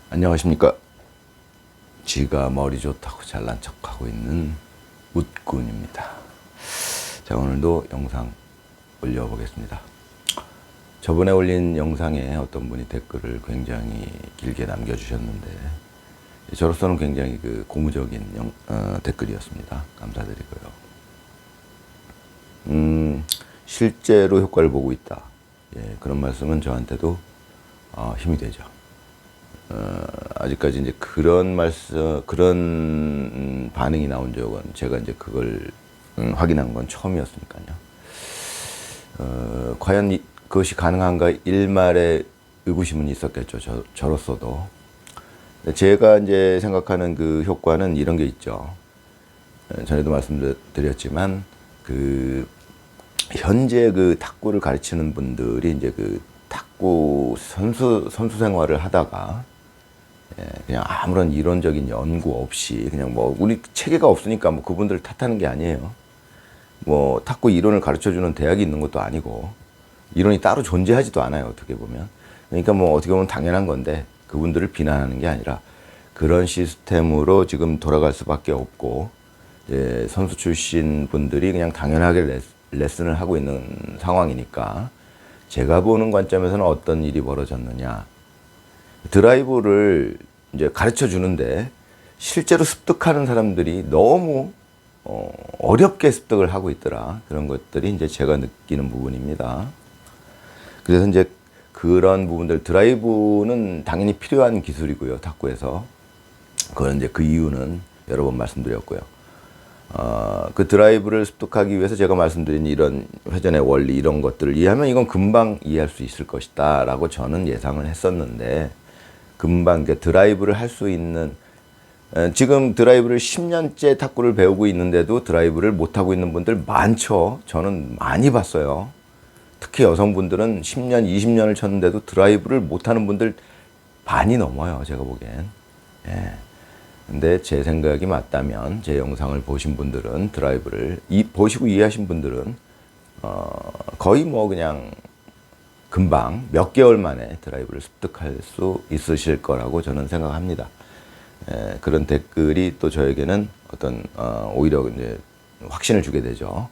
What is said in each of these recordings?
안녕하십니까. 지가 머리 좋다고 잘난 척하고 있는 웃군입니다. 자, 오늘도 영상 올려보겠습니다. 저번에 올린 영상에 어떤 분이 댓글을 굉장히 길게 남겨주셨는데 저로서는 굉장히 고무적인 댓글이었습니다. 감사드리고요. 실제로 효과를 보고 있다. 그런 말씀은 저한테도 힘이 되죠. 아직까지 이제 그런 반응이 나온 적은 제가 이제 그걸 확인한 건 처음이었으니까요. 과연 그것이 가능한가 일말의 의구심은 있었겠죠. 저로서도. 제가 이제 생각하는 그 효과는 이런 게 있죠. 전에도 말씀드렸지만 현재 탁구를 가르치는 분들이 이제 탁구 선수 생활을 하다가 그냥 아무런 이론적인 연구 없이 그냥 우리 체계가 없으니까 그분들 탓하는 게 아니에요. 탁구 이론을 가르쳐주는 대학이 있는 것도 아니고 이론이 따로 존재하지도 않아요. 어떻게 보면. 그러니까 어떻게 보면 당연한 건데 그분들을 비난하는 게 아니라 그런 시스템으로 지금 돌아갈 수밖에 없고 선수 출신 분들이 그냥 당연하게 레슨을 하고 있는 상황이니까 제가 보는 관점에서는 어떤 일이 벌어졌느냐. 드라이브를 이제 가르쳐 주는데 실제로 습득하는 사람들이 너무 어렵게 습득을 하고 있더라. 그런 것들이 이제 제가 느끼는 부분입니다. 그래서 이제 그런 부분들, 드라이브는 당연히 필요한 기술이고요. 탁구에서. 그건 이제 그 이유는 여러 번 말씀드렸고요. 그 드라이브를 습득하기 위해서 제가 말씀드린 이런 회전의 원리 이런 것들을 이해하면 이건 금방 이해할 수 있을 것이다 라고 저는 예상을 했었는데 금방 드라이브를 할 수 있는 지금 드라이브를 10년째 탁구를 배우고 있는데도 드라이브를 못하고 있는 분들 많죠. 저는 많이 봤어요. 특히 여성분들은 10년, 20년을 쳤는데도 드라이브를 못하는 분들 반이 넘어요. 제가 보기엔. 근데 제 생각이 맞다면 제 영상을 보신 분들은 드라이브를 보시고 이해하신 분들은 거의 그냥 금방 몇 개월 만에 드라이브를 습득할 수 있으실 거라고 저는 생각합니다. 그런 댓글이 또 저에게는 오히려 이제 확신을 주게 되죠.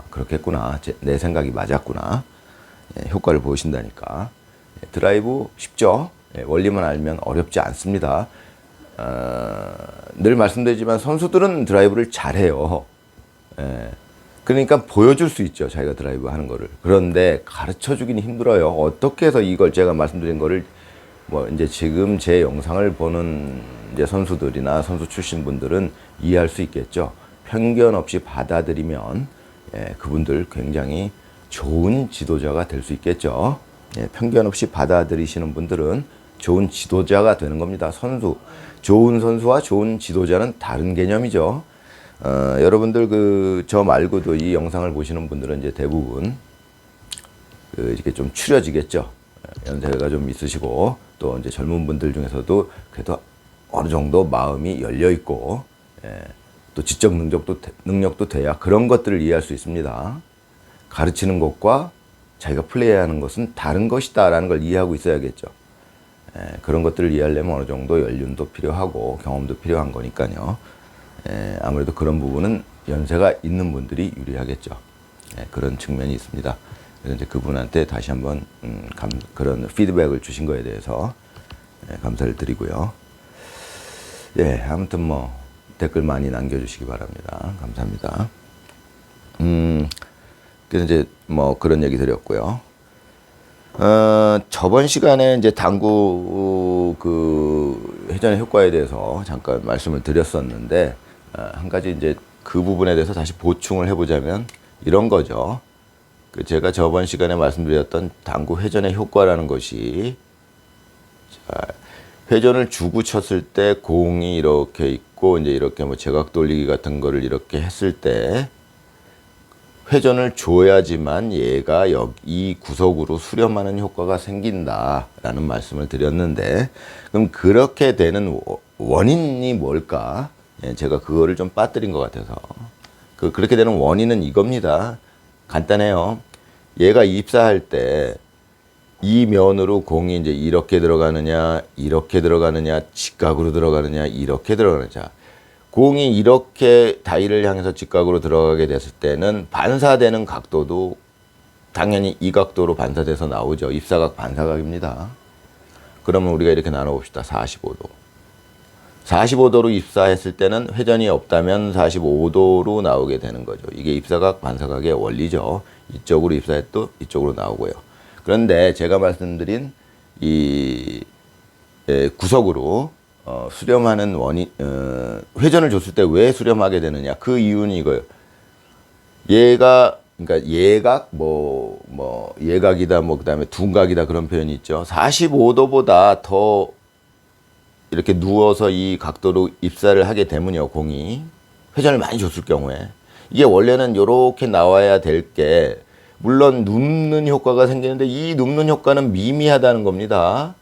그렇겠구나. 내 생각이 맞았구나. 효과를 보신다니까. 드라이브 쉽죠. 원리만 알면 어렵지 않습니다. 늘 말씀드리지만 선수들은 드라이브를 잘해요. 그러니까 보여줄 수 있죠. 자기가 드라이브 하는 거를. 그런데 가르쳐 주기는 힘들어요. 어떻게 해서 이걸 제가 말씀드린 거를 이제 지금 제 영상을 보는 이제 선수들이나 선수 출신 분들은 이해할 수 있겠죠. 편견 없이 받아들이면 그분들 굉장히 좋은 지도자가 될 수 있겠죠. 편견 없이 받아들이시는 분들은 좋은 지도자가 되는 겁니다. 좋은 선수와 좋은 지도자는 다른 개념이죠. 여러분들 저 말고도 이 영상을 보시는 분들은 이제 대부분 이렇게 좀 추려지겠죠. 연세가 좀 있으시고 또 이제 젊은 분들 중에서도 그래도 어느 정도 마음이 열려 있고 또 지적 능력도 돼야 그런 것들을 이해할 수 있습니다. 가르치는 것과 자기가 플레이하는 것은 다른 것이다라는 걸 이해하고 있어야겠죠. 그런 것들을 이해하려면 어느 정도 연륜도 필요하고 경험도 필요한 거니까요. 아무래도 그런 부분은 연세가 있는 분들이 유리하겠죠. 그런 측면이 있습니다. 그래서 이제 그분한테 다시 한번 그런 피드백을 주신 거에 대해서 감사를 드리고요. 아무튼 댓글 많이 남겨주시기 바랍니다. 감사합니다. 그래서 이제 그런 얘기 드렸고요. 저번 시간에 이제 당구 회전의 효과에 대해서 잠깐 말씀을 드렸었는데 한 가지 이제 그 부분에 대해서 다시 보충을 해보자면 이런 거죠. 제가 저번 시간에 말씀드렸던 당구 회전의 효과라는 것이 회전을 주고 쳤을 때 공이 이렇게 있고 이제 이렇게 제각 돌리기 같은 거를 이렇게 했을 때 회전을 줘야지만 얘가 이 구석으로 수렴하는 효과가 생긴다라는 말씀을 드렸는데 그럼 그렇게 되는 원인이 뭘까? 제가 그거를 좀 빠뜨린 것 같아서 그렇게 되는 원인은 이겁니다. 간단해요. 얘가 입사할 때 이 면으로 공이 이제 이렇게 들어가느냐, 이렇게 들어가느냐, 직각으로 들어가느냐, 이렇게 들어가느냐. 공이 이렇게 다이를 향해서 직각으로 들어가게 됐을 때는 반사되는 각도도 당연히 이 각도로 반사돼서 나오죠. 입사각, 반사각입니다. 그러면 우리가 이렇게 나눠봅시다. 45도. 45도로 입사했을 때는 회전이 없다면 45도로 나오게 되는 거죠. 이게 입사각, 반사각의 원리죠. 이쪽으로 입사해도 이쪽으로 나오고요. 그런데 제가 말씀드린 이 구석으로 수렴하는 회전을 줬을 때 왜 수렴하게 되느냐. 그 이유는 이거예요. 얘가 그러니까 예각 예각이다 그다음에 둔각이다 그런 표현이 있죠. 45도보다 더 이렇게 누워서 이 각도로 입사를 하게 되면요, 공이 회전을 많이 줬을 경우에 이게 원래는 이렇게 나와야 될 게 물론 눕는 효과가 생기는데 이 눕는 효과는 미미하다는 겁니다.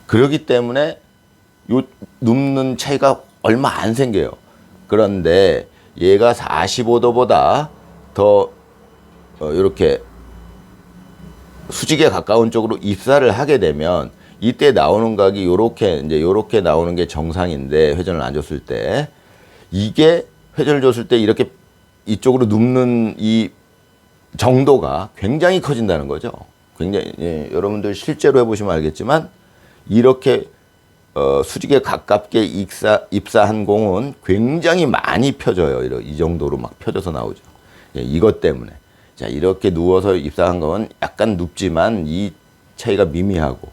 그렇기 때문에 요 눕는 차이가 얼마 안 생겨요. 그런데 얘가 45도보다 더 이렇게 수직에 가까운 쪽으로 입사를 하게 되면 이때 나오는 각이 요렇게 나오는 게 정상인데 회전을 안 줬을 때 이게 회전을 줬을 때 이렇게 이쪽으로 눕는 이 정도가 굉장히 커진다는 거죠. 굉장히 여러분들 실제로 해보시면 알겠지만 이렇게 수직에 가깝게 입사한 공은 굉장히 많이 펴져요. 이 정도로 막 펴져서 나오죠. 이것 때문에 자 이렇게 누워서 입사한 건 약간 눕지만 이 차이가 미미하고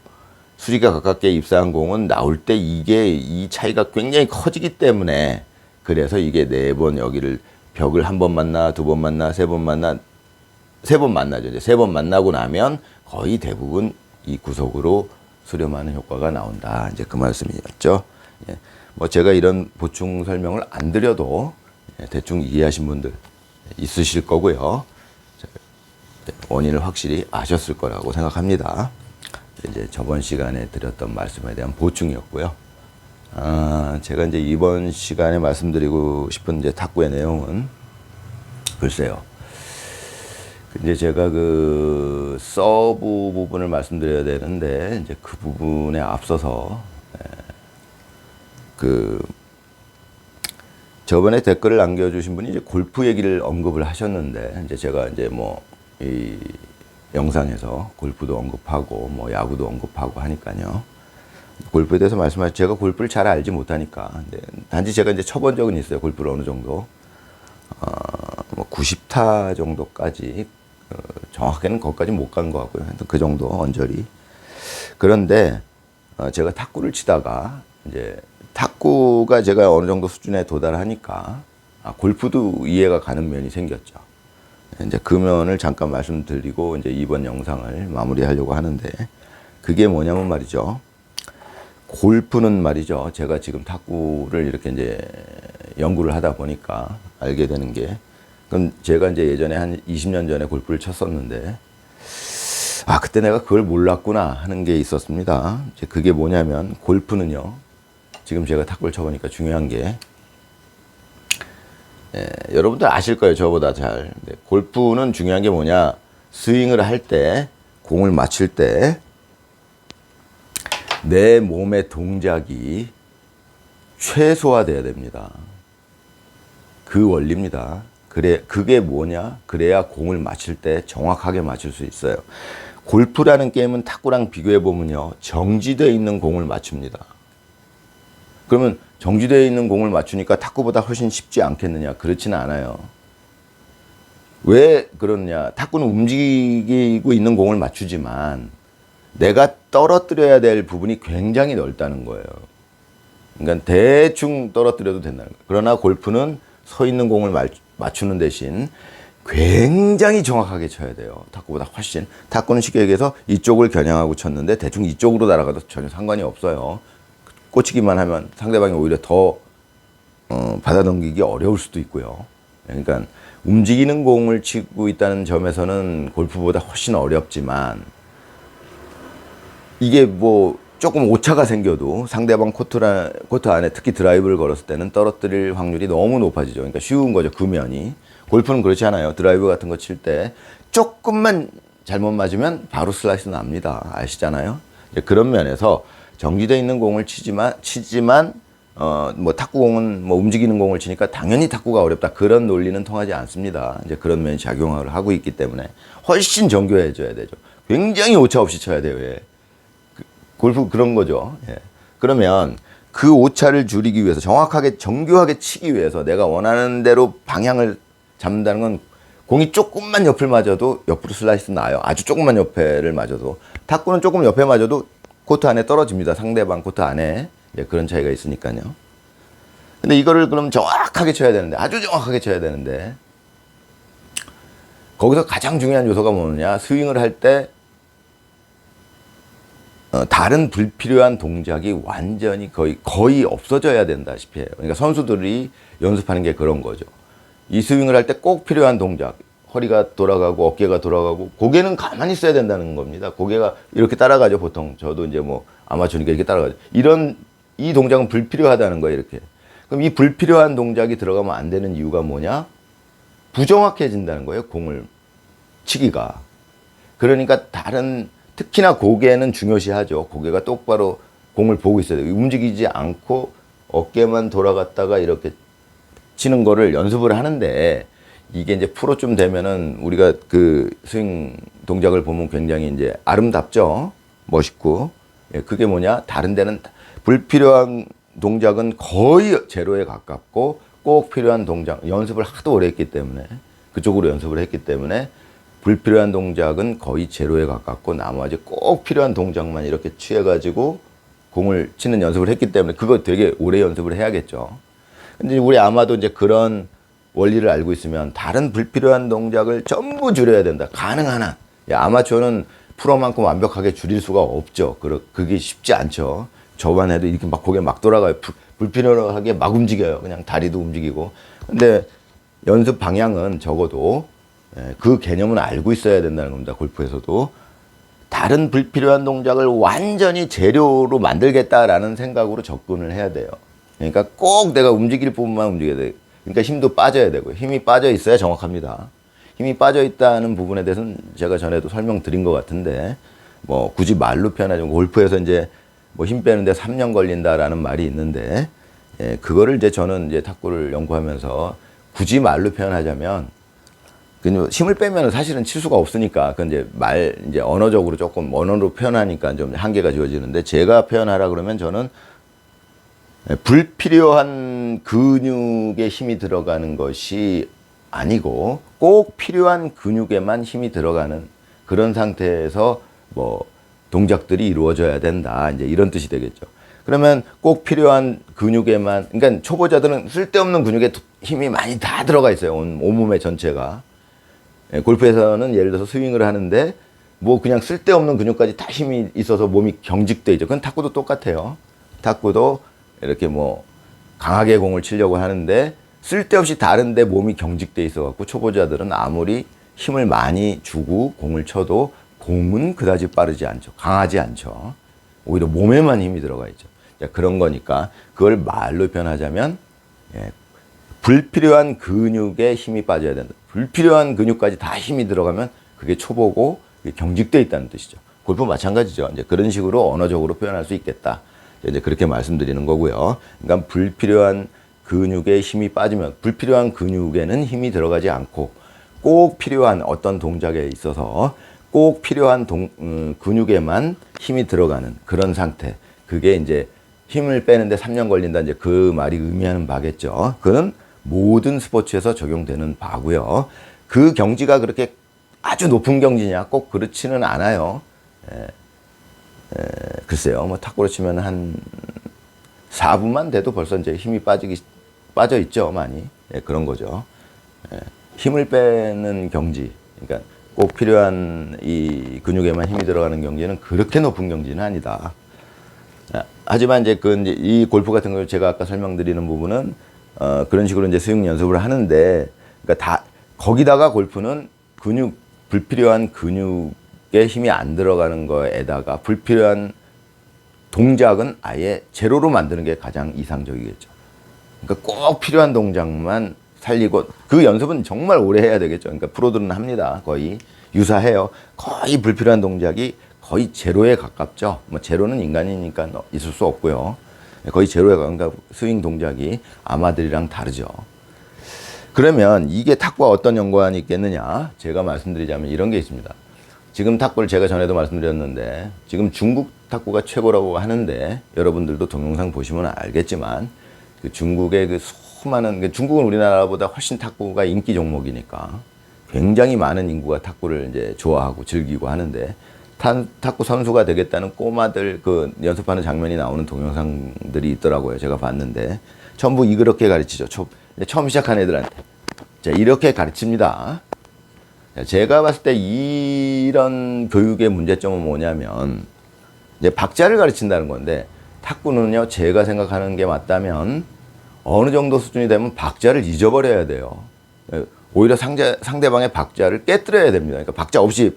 수직에 가깝게 입사한 공은 나올 때 이 차이가 굉장히 커지기 때문에 그래서 이게 4번 여기를 벽을 한 번 만나, 2번 만나, 3번 만나, 3번 만나죠. 이제 3번 만나고 나면 거의 대부분 이 구석으로 수렴하는 효과가 나온다. 이제 그 말씀이었죠. 예. 뭐 제가 이런 보충 설명을 안 드려도 대충 이해하신 분들 있으실 거고요. 원인을 확실히 아셨을 거라고 생각합니다. 이제 저번 시간에 드렸던 말씀에 대한 보충이었고요. 제가 이제 이번 시간에 말씀드리고 싶은 이제 탁구의 내용은 글쎄요. 이제 제가 그 서브 부분을 말씀드려야 되는데 이제 그 부분에 앞서서 그 저번에 댓글을 남겨주신 분이 이제 골프 얘기를 언급을 하셨는데 이제 제가 이제 뭐 이 영상에서 골프도 언급하고 뭐 야구도 언급하고 하니까요. 골프에 대해서 말씀하시 제가 골프를 잘 알지 못하니까 단지 제가 이제 쳐본 적은 있어요. 골프를 어느 정도 뭐 90타 정도까지 정확하게는 거기까지 못 간 것 같고요. 하여튼 그 정도 언저리. 그런데 제가 탁구를 치다가 이제 탁구가 제가 어느 정도 수준에 도달하니까 골프도 이해가 가는 면이 생겼죠. 이제 그 면을 잠깐 말씀드리고 이제 이번 영상을 마무리하려고 하는데 그게 뭐냐면 말이죠. 골프는 말이죠. 제가 지금 탁구를 이렇게 이제 연구를 하다 보니까 알게 되는 게 그럼 제가 이제 예전에 한 20년 전에 골프를 쳤었는데 그때 내가 그걸 몰랐구나 하는 게 있었습니다. 이제 그게 뭐냐면 골프는요. 지금 제가 탁구를 쳐보니까 중요한 게 여러분들 아실 거예요. 저보다 잘. 골프는 중요한 게 뭐냐. 스윙을 할 때 공을 맞힐 때 내 몸의 동작이 최소화돼야 됩니다. 그 원리입니다. 그게 뭐냐? 그래야 공을 맞힐 때 정확하게 맞출 수 있어요. 골프라는 게임은 탁구랑 비교해 보면요. 정지되어 있는 공을 맞춥니다. 그러면 정지되어 있는 공을 맞추니까 탁구보다 훨씬 쉽지 않겠느냐? 그렇지는 않아요. 왜 그러냐? 탁구는 움직이고 있는 공을 맞추지만 내가 떨어뜨려야 될 부분이 굉장히 넓다는 거예요. 그러니까 대충 떨어뜨려도 된다는 거예요. 그러나 골프는 서 있는 공을 맞추는 대신 굉장히 정확하게 쳐야 돼요. 탁구보다 훨씬. 탁구는 쉽게 얘기해서 이쪽을 겨냥하고 쳤는데 대충 이쪽으로 날아가도 전혀 상관이 없어요. 꽂히기만 하면 상대방이 오히려 더 받아넘기기 어려울 수도 있고요. 그러니까 움직이는 공을 치고 있다는 점에서는 골프보다 훨씬 어렵지만 이게 뭐 조금 오차가 생겨도 상대방 코트 안에 특히 드라이브를 걸었을 때는 떨어뜨릴 확률이 너무 높아지죠. 그러니까 쉬운 거죠. 그 면이. 골프는 그렇지 않아요. 드라이브 같은 거 칠 때 조금만 잘못 맞으면 바로 슬라이스 납니다. 아시잖아요. 그런 면에서 정지되어 있는 공을 치지만 뭐 탁구공은 뭐 움직이는 공을 치니까 당연히 탁구가 어렵다. 그런 논리는 통하지 않습니다. 이제 그런 면이 작용을 하고 있기 때문에 훨씬 정교해져야 되죠. 굉장히 오차 없이 쳐야 돼요. 예. 골프 그런 거죠. 예. 그러면 그 오차를 줄이기 위해서 정확하게 정교하게 치기 위해서 내가 원하는 대로 방향을 잡는다는 건 공이 조금만 옆을 맞아도 옆으로 슬라이스 나요. 아주 조금만 옆에를 맞아도. 탁구는 조금 옆에 맞아도 코트 안에 떨어집니다. 상대방 코트 안에. 예, 그런 차이가 있으니까요. 근데 이거를 그럼 정확하게 쳐야 되는데, 아주 정확하게 쳐야 되는데, 거기서 가장 중요한 요소가 뭐냐? 스윙을 할 때 다른 불필요한 동작이 완전히 거의 없어져야 된다시피 해요. 그러니까 선수들이 연습하는 게 그런 거죠. 이 스윙을 할 때 꼭 필요한 동작, 허리가 돌아가고 어깨가 돌아가고 고개는 가만히 있어야 된다는 겁니다. 고개가 이렇게 따라가죠. 보통 저도 이제 뭐 아마추어니까 이렇게 따라가죠. 이 동작은 불필요하다는 거예요. 이렇게. 그럼 이 불필요한 동작이 들어가면 안 되는 이유가 뭐냐? 부정확해진다는 거예요. 공을 치기가. 그러니까 특히나 고개는 중요시하죠. 고개가 똑바로 공을 보고 있어야 돼요. 움직이지 않고 어깨만 돌아갔다가 이렇게 치는 거를 연습을 하는데, 이게 이제 프로쯤 되면은 우리가 그 스윙 동작을 보면 굉장히 이제 아름답죠. 멋있고. 예, 그게 뭐냐? 다른 데는 불필요한 동작은 거의 제로에 가깝고, 꼭 필요한 동작, 연습을 하도 오래 했기 때문에, 그쪽으로 연습을 했기 때문에 불필요한 동작은 거의 제로에 가깝고, 나머지 꼭 필요한 동작만 이렇게 취해가지고 공을 치는 연습을 했기 때문에 그거 되게 오래 연습을 해야겠죠. 근데 우리 아마도 이제 그런 원리를 알고 있으면 다른 불필요한 동작을 전부 줄여야 된다. 가능한 한. 아마추어는 프로만큼 완벽하게 줄일 수가 없죠. 그게 쉽지 않죠. 저만 해도 이렇게 막 고개 막 돌아가요. 불필요하게 막 움직여요. 그냥 다리도 움직이고. 근데 연습 방향은 적어도 그 개념은 알고 있어야 된다는 겁니다. 골프에서도. 다른 불필요한 동작을 완전히 재료로 만들겠다라는 생각으로 접근을 해야 돼요. 그러니까 꼭 내가 움직일 부분만 움직여야 돼요. 그러니까 힘도 빠져야 되고, 힘이 빠져 있어야 정확합니다. 힘이 빠져 있다는 부분에 대해서는 제가 전에도 설명드린 것 같은데, 뭐 굳이 말로 표현하자면 골프에서 이제 뭐 힘 빼는데 3년 걸린다라는 말이 있는데, 예, 그거를 이제 저는 이제 탁구를 연구하면서 굳이 말로 표현하자면, 힘을 빼면 사실은 칠 수가 없으니까, 그건 이제 언어적으로 조금 언어로 표현하니까 좀 한계가 주어지는데, 제가 표현하라 그러면 저는 불필요한 근육에 힘이 들어가는 것이 아니고 꼭 필요한 근육에만 힘이 들어가는 그런 상태에서 뭐 동작들이 이루어져야 된다. 이제 이런 뜻이 되겠죠. 그러면 꼭 필요한 근육에만, 그러니까 초보자들은 쓸데없는 근육에 힘이 많이 다 들어가 있어요. 온몸의 전체가. 골프에서는 예를 들어서 스윙을 하는데 뭐 그냥 쓸데없는 근육까지 다 힘이 있어서 몸이 경직돼 있죠. 그건 탁구도 똑같아요. 탁구도 이렇게 뭐 강하게 공을 치려고 하는데 쓸데없이 다른데 몸이 경직돼 있어 갖고 초보자들은 아무리 힘을 많이 주고 공을 쳐도 공은 그다지 빠르지 않죠. 강하지 않죠. 오히려 몸에만 힘이 들어가 있죠. 그런 거니까 그걸 말로 표현하자면 불필요한 근육에 힘이 빠져야 된다. 불필요한 근육까지 다 힘이 들어가면 그게 초보고 경직돼 있다는 뜻이죠. 골프 마찬가지죠. 이제 그런 식으로 언어적으로 표현할 수 있겠다. 이제 그렇게 말씀드리는 거고요. 그러니까 불필요한 근육에 힘이 빠지면 불필요한 근육에는 힘이 들어가지 않고 꼭 필요한 어떤 동작에 있어서 꼭 필요한 근육에만 힘이 들어가는 그런 상태. 그게 이제 힘을 빼는데 3년 걸린다. 이제 그 말이 의미하는 바겠죠. 그는 모든 스포츠에서 적용되는 바고요. 그 경지가 그렇게 아주 높은 경지냐? 꼭 그렇지는 않아요. 글쎄요, 뭐 탁구로 치면 한 4분만 돼도 벌써 이제 힘이 빠져 있죠, 많이. 그런 거죠. 힘을 빼는 경지, 그러니까 꼭 필요한 이 근육에만 힘이 들어가는 경지는 그렇게 높은 경지는 아니다. 하지만 이제 이 골프 같은 걸 제가 아까 설명드리는 부분은 그런 식으로 이제 스윙 연습을 하는데, 그러니까 거기다가 골프는 불필요한 근육에 힘이 안 들어가는 거에다가 불필요한 동작은 아예 제로로 만드는 게 가장 이상적이겠죠. 그러니까 꼭 필요한 동작만 살리고, 그 연습은 정말 오래 해야 되겠죠. 그러니까 프로들은 합니다. 거의 유사해요. 거의 불필요한 동작이 거의 제로에 가깝죠. 뭐 제로는 인간이니까 있을 수 없고요. 거의 제로에 가까운 스윙 동작이 아마들이랑 다르죠. 그러면 이게 탁구와 어떤 연관이 있겠느냐? 제가 말씀드리자면 이런 게 있습니다. 지금 탁구를 제가 전에도 말씀드렸는데 지금 중국 탁구가 최고라고 하는데 여러분들도 동영상 보시면 알겠지만 그 중국의 그 수많은 중국은 우리나라보다 훨씬 탁구가 인기 종목이니까 굉장히 많은 인구가 탁구를 이제 좋아하고 즐기고 하는데 탁구 선수가 되겠다는 꼬마들 그 연습하는 장면이 나오는 동영상들이 있더라고요. 제가 봤는데 전부 이렇게 가르치죠. 처음 시작한 애들한테 자 이렇게 가르칩니다. 제가 봤을 때 이런 교육의 문제점은 뭐냐면 이제 박자를 가르친다는 건데 탁구는요 제가 생각하는 게 맞다면 어느 정도 수준이 되면 박자를 잊어버려야 돼요. 오히려 상대방의 박자를 깨뜨려야 됩니다. 그러니까 박자 없이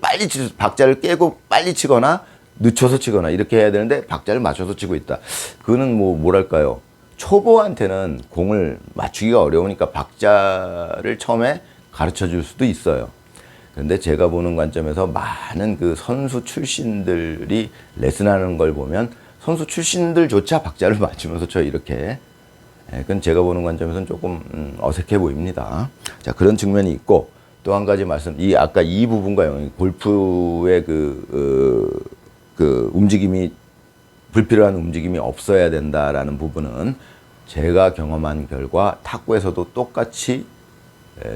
박자를 깨고 빨리 치거나 늦춰서 치거나 이렇게 해야 되는데 박자를 맞춰서 치고 있다. 그거는 뭐랄까요. 초보한테는 공을 맞추기가 어려우니까 박자를 처음에 가르쳐 줄 수도 있어요. 그런데 제가 보는 관점에서 많은 그 선수 출신들이 레슨하는 걸 보면 선수 출신들조차 박자를 맞추면서 쳐 이렇게. 그건 제가 보는 관점에서는 조금 어색해 보입니다. 자, 그런 측면이 있고 또 한 가지 아까 이 부분과 골프의 그 움직임이 불필요한 움직임이 없어야 된다라는 부분은 제가 경험한 결과 탁구에서도 똑같이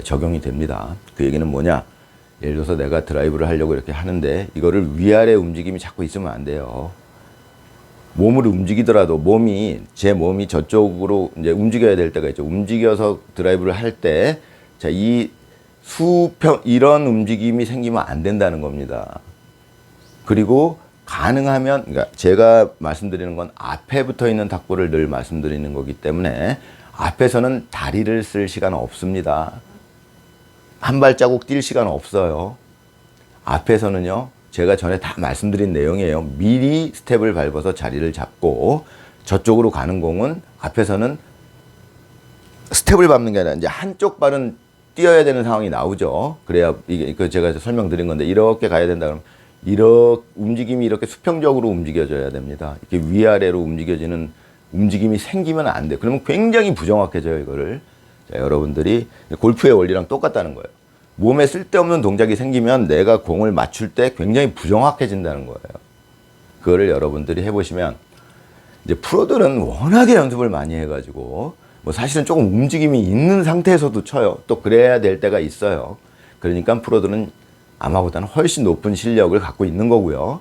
적용이 됩니다. 그 얘기는 뭐냐? 예를 들어서 내가 드라이브를 하려고 이렇게 하는데 이거를 위아래 움직임이 자꾸 있으면 안 돼요. 몸을 움직이더라도 제 몸이 저쪽으로 이제 움직여야 될 때가 있죠. 움직여서 드라이브를 할 때, 자, 이런 움직임이 생기면 안 된다는 겁니다. 그리고 가능하면, 그러니까 제가 말씀드리는 건 앞에 붙어 있는 탁구를 늘 말씀드리는 거기 때문에 앞에서는 다리를 쓸 시간 없습니다. 한 발자국 뛸 시간 없어요. 앞에서는요, 제가 전에 다 말씀드린 내용이에요. 미리 스텝을 밟아서 자리를 잡고 저쪽으로 가는 공은 앞에서는 스텝을 밟는 게 아니라 이제 한쪽 발은 뛰어야 되는 상황이 나오죠. 그래야 이게 제가 설명드린 건데 이렇게 가야 된다 그러면 움직임이 이렇게 수평적으로 움직여져야 됩니다. 이렇게 위아래로 움직여지는 움직임이 생기면 안 돼. 그러면 굉장히 부정확해져요, 이거를. 자, 여러분들이 골프의 원리랑 똑같다는 거예요. 몸에 쓸데없는 동작이 생기면 내가 공을 맞출 때 굉장히 부정확해진다는 거예요. 그거를 여러분들이 해보시면 이제 프로들은 워낙에 연습을 많이 해가지고 뭐 사실은 조금 움직임이 있는 상태에서도 쳐요. 또 그래야 될 때가 있어요. 그러니까 프로들은 아마보다는 훨씬 높은 실력을 갖고 있는 거고요.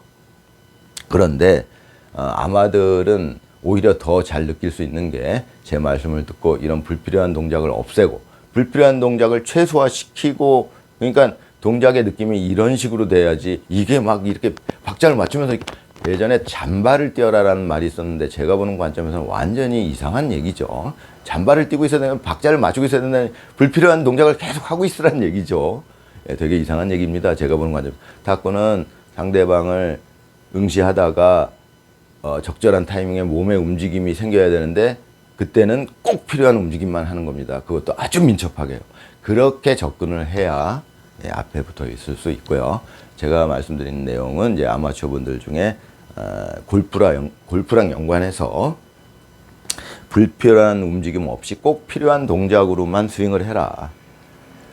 그런데 아마들은 오히려 더 잘 느낄 수 있는 게 제 말씀을 듣고 이런 불필요한 동작을 없애고 불필요한 동작을 최소화시키고 그러니까 동작의 느낌이 이런 식으로 돼야지 이게 막 이렇게 박자를 맞추면서 예전에 잠바를 띄어라라는 말이 있었는데 제가 보는 관점에서는 완전히 이상한 얘기죠. 잠바를 띄고 있어야 되면 박자를 맞추고 있어야 되는 불필요한 동작을 계속 하고 있으라는 얘기죠. 예, 되게 이상한 얘기입니다. 제가 보는 관점. 탁구는 상대방을 응시하다가 적절한 타이밍에 몸의 움직임이 생겨야 되는데 그때는 꼭 필요한 움직임만 하는 겁니다. 그것도 아주 민첩하게요. 그렇게 접근을 해야 앞에 붙어 있을 수 있고요. 제가 말씀드린 내용은 이제 아마추어 분들 중에 골프랑 연관해서 불필요한 움직임 없이 꼭 필요한 동작으로만 스윙을 해라.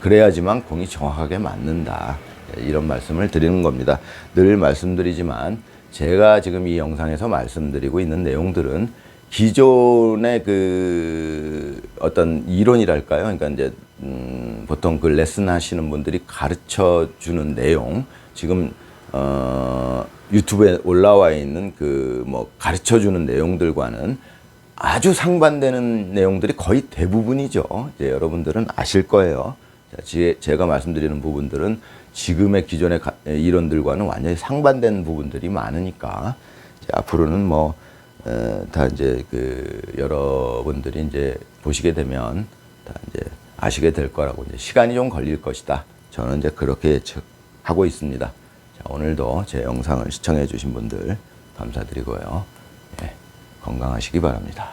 그래야지만 공이 정확하게 맞는다. 이런 말씀을 드리는 겁니다. 늘 말씀드리지만 제가 지금 이 영상에서 말씀드리고 있는 내용들은 기존의 그 어떤 이론이랄까요? 그러니까 이제 보통 그 레슨 하시는 분들이 가르쳐 주는 내용, 지금 유튜브에 올라와 있는 그 뭐 가르쳐 주는 내용들과는 아주 상반되는 내용들이 거의 대부분이죠. 이제 여러분들은 아실 거예요. 제가 말씀드리는 부분들은 지금의 기존의 이론들과는 완전히 상반된 부분들이 많으니까 앞으로는 뭐 다 이제 그 여러분들이 이제 보시게 되면 다 이제 아시게 될 거라고 이제 시간이 좀 걸릴 것이다. 저는 이제 그렇게 예측하고 있습니다. 자, 오늘도 제 영상을 시청해 주신 분들 감사드리고요. 예, 건강하시기 바랍니다.